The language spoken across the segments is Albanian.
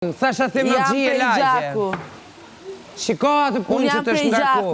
Thasha themagji e lagje. Shiko atë punë që të shngarku.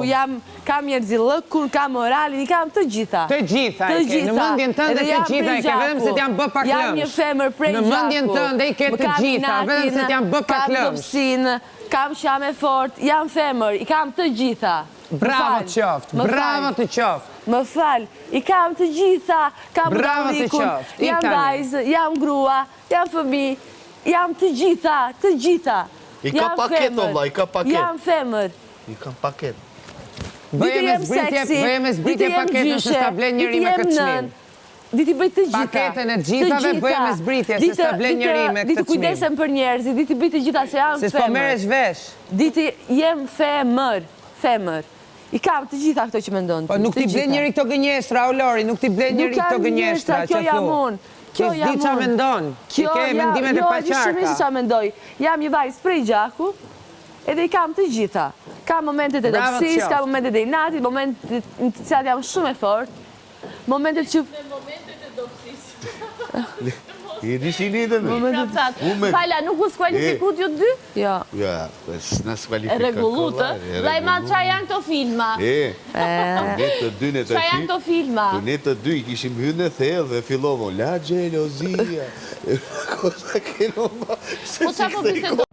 Kam njerëzi lëkun, kam moralin, i kam të gjitha. Të gjitha, në mendjen tënde të gjitha, i ke vetëm se t'jam bë pak lëmsh. Jam një femër prej gjaku. Në mendjen tënde i ke të gjitha, vetëm se t'jam bë pak lëmsh. Kam dopsin, kam shame fort, jam femër, i kam të gjitha. Bravo të qoftë, bravo të qoftë. Më fal, i kam të gjitha, kam brandikun, jam vajzë, jam grua, jam fëmijë, jam të gjitha, të gjitha. I ka paket, Allah, i ka paket. Jam femër. I ka paket. Bëje me zbritje paketën se sta blen njëri me këtë çmim. Diti bëj të gjitha. Paketën e gjithave bëje me zbritje se sta blen njëri me këtë çmim. Diti kujdesem për njerëzit, diti bëj të gjitha se jam femër. Se s'po merresh vesh. Diti jem femër, femër. I kam të gjitha këto që mendon. Po nuk ti blen njëri këto gënjeshtra, o Lori, nuk ti blen njëri këto gënjeshtra që thu. Kjo jam unë. Kjo s'di qa mendon, që ke mendimet e paqarta. Jo, shumë qa mendoj. Jam një vajzë prej gjaku, edhe i kam të gjitha. Kam momentet e dopsis, kam momentet e inatit, momentet në të cilat jam shumë e fort. Momentet që... Momentet e dopsis. I dishi një dhe me. Fala, nuk u s'kualifikut ju dy? Jo. Ja, s'na s'kualifikut. Regullutë. Dhe ma qa janë këto filma? Ne të dy në të qa janë këto filma? Ne të dy i kishim hyrë në thellë dhe fillovo la gjelozia. Kosa keno ma... Po qa po bisedoj?